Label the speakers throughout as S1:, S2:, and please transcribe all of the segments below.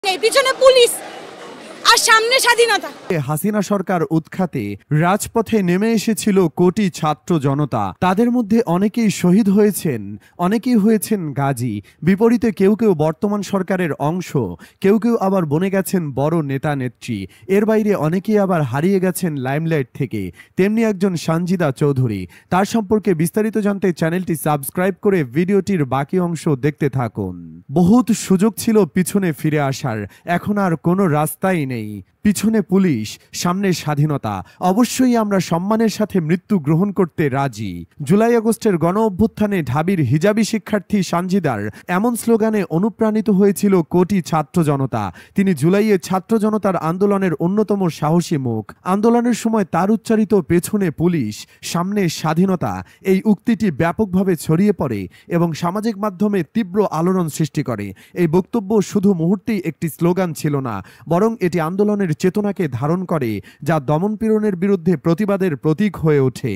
S1: নেই, পিছনে পুলিশ আর সামনে স্বাধীনতা।
S2: হাসিনা সরকার উৎখাতে রাজপথে নেমে এসেছিল কোটি ছাত্র জনতা। তাদের মধ্যে অনেকেই শহীদ হয়েছেন, অনেকেই হয়েছেন গাজী। বিপরীতে কেউ কেউ বর্তমান সরকারের অংশ, কেউ কেউ আবার বনে গেছেন বড় নেতা নেত্রী। এর বাইরে অনেকেই আবার হারিয়ে গেছেন লাইমলাইট থেকে। তেমনি একজন সানজিদা চৌধুরী। তার সম্পর্কে বিস্তারিত জানতে চ্যানেলটি সাবস্ক্রাইব করে ভিডিওটির বাকি অংশ দেখতে থাকুন। বহুত সুযোগ ছিল পিছনে ফিরে আসার, এখন আর কোনো রাস্তাই নেই। পিছনে পুলিশ, সামনে স্বাধীনতা। অবশ্যই আমরা সম্মানের সাথে মৃত্যু গ্রহণ করতে রাজি। জুলাই আগস্টের গণ অভ্যুত্থানে ঢাবির হিজাবি শিক্ষার্থী সানজিদার এমন স্লোগানে অনুপ্রাণিত হয়েছিল কোটি ছাত্র জনতা। তিনি জুলাইয়ে ছাত্র জনতার আন্দোলনের অন্যতম সাহসী মুখ। আন্দোলনের সময় তার উচ্চারিত পেছনে পুলিশ, সামনে স্বাধীনতা এই উক্তিটি ব্যাপকভাবে ছড়িয়ে পড়ে এবং সামাজিক মাধ্যমে তীব্র আলোড়ন সৃষ্টি করে। এই বক্তব্য শুধু মুহূর্তেই একটি স্লোগান ছিল না, বরং এটি আন্দোলনের চেতনাকে ধারণ করে, যা দমনপীড়নের বিরুদ্ধে প্রতিবাদের প্রতীক হয়ে ওঠে।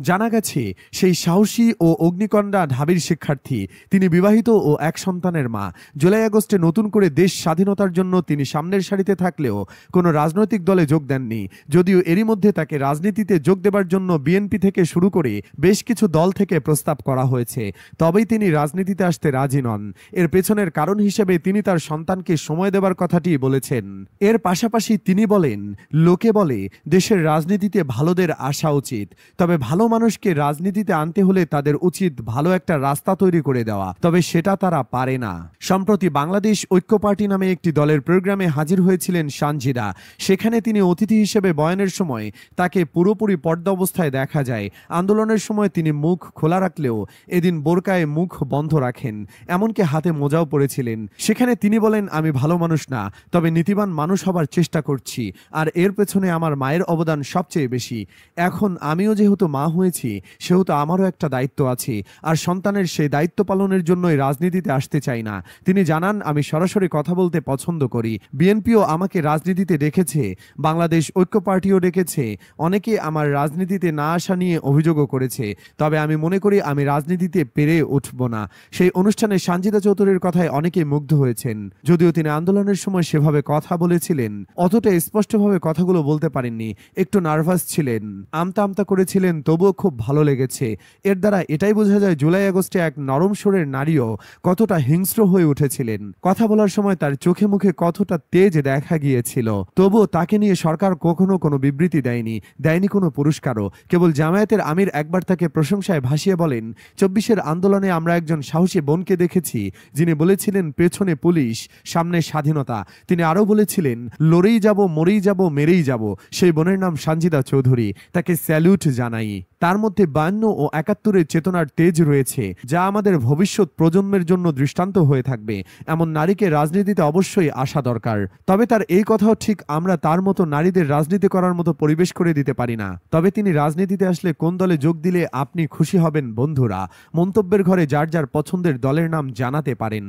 S2: জানা গেছে সেই সাহসী ও অগ্নিকণ্ডা ঢাবির শিক্ষার্থী। তিনি বিবাহিত ও এক সন্তানের মা। জুলাই আগস্টে নতুন করে দেশ স্বাধীনতার জন্য তিনি সামনের সারিতে থাকলেও কোনো রাজনৈতিক দলে যোগ দেননি। যদিও এরই মধ্যে তাকে রাজনীতিতে যোগ দেবার জন্য বিএনপি থেকে শুরু করে বেশ কিছু দল থেকে প্রস্তাব করা হয়েছে, তবেই তিনি রাজনীতিতে আসতে রাজি নন। এর পেছনের কারণ হিসেবে তিনি তার সন্তানকে সময় দেবার কথাটি বলেছেন। এর পাশাপাশি তিনি বলেন, লোকে বলে দেশের রাজনীতিতে ভালোদের আসা উচিত, তবে ভালো মানুষকে রাজনীতিতে আনতে হলে তাদের উচিত ভালো একটা রাস্তা তৈরি করে দেওয়া, তবে সেটা তারা পারে না। সম্প্রতি বাংলাদেশ ঐক্য পার্টি নামে একটি দলের প্রোগ্রামে হাজির হয়েছিলেন সানজিদা। সেখানে তিনি অতিথি হিসেবে বয়ানের সময় তাকে পুরোপুরি পর্দা অবস্থায় দেখা যায়। আন্দোলনের সময় তিনি মুখ খোলা রাখলেও এদিন বোরকায় মুখ বন্ধ রাখেন, এমনকি হাতে মোজাও পরেছিলেন। সেখানে তিনি বলেন, আমি ভালো মানুষ না, তবে নীতিবান মানুষ হবার চেষ্টা করছি, আর এর পেছনে আমার মায়ের অবদান সবচেয়ে বেশি। এখন আমিও যেহেতু মা হয়েছি, সেহেতু আমারও একটা দায়িত্ব আছে, আর সন্তানের সেই দায়িত্ব পালনের জন্যই রাজনীতিতে আসতে চাই না। তিনি জানান, আমি সরাসরি কথা বলতে পছন্দ করি। বিএনপিও আমাকে রাজনীতিতে ডেকেছে, বাংলাদেশ ঐক্য পার্টিও ডেকেছে, অনেকে আমার রাজনীতিতে না আসা নিয়ে অভিযোগও করেছে, তবে আমি মনে করি আমি রাজনীতিতে পেরে উঠব না। সেই অনুষ্ঠানে সানজিদা চৌধুরীর কথায় অনেকে মুগ্ধ হয়েছেন। যদিও তিনি আন্দোলনের সময় সেভাবে কথা বলেছিলেন, অতটা স্পষ্টভাবে কথাগুলো বলতে পারেননি, একটু নার্ভাস ছিলেন, আমতা আমতা করেছিলেন, তবুও খুব ভালো লেগেছে। এর দ্বারা এটাই বোঝা যায় জুলাই আগস্টে এক নরম সুরের নারীও কতটা হিংস্র হয়ে উঠেছিলেন। কথা বলার সময় তার চোখে মুখে কতটা তেজ দেখা গিয়েছিল। তবুও তাকে নিয়ে সরকার কখনো কোনো বিবৃতি দেয়নি কোনো পুরস্কারও। কেবল জামায়াতের আমির একবার তাকে প্রশংসায় ভাসিয়ে বলেন, 24-এর আন্দোলনে আমরা একজন সাহসী বোনকে দেখেছি, যিনি বলেছিলেন পেছনে পুলিশ, সামনে স্বাধীনতা। তিনি আরও বলেছিলেন, লড়েই যাব, মরেই যাব, মেরেই যাব। সেই বোনের নাম সানজিদা চৌধুরী। তাকে স্যালুট জানাই। তার মধ্যে 52 ও 71-এর চেতনার তেজ রয়েছে, যা আমাদের ভবিষ্যৎ প্রজন্মের জন্য দৃষ্টান্ত হয়ে থাকবে। এমন নারীকে রাজনীতিতে অবশ্যই আসা দরকার। তবে তার এই কথাও ঠিক, আমরা তার মতো নারীদের রাজনীতি করার মতো পরিবেশ করে দিতে পারি না। তবে তিনি রাজনীতিতে আসলে কোন দলে যোগ দিলে আপনি খুশি হবেন বন্ধুরা? মন্তব্যের ঘরে যার যার পছন্দের দলের নাম জানাতে পারেন।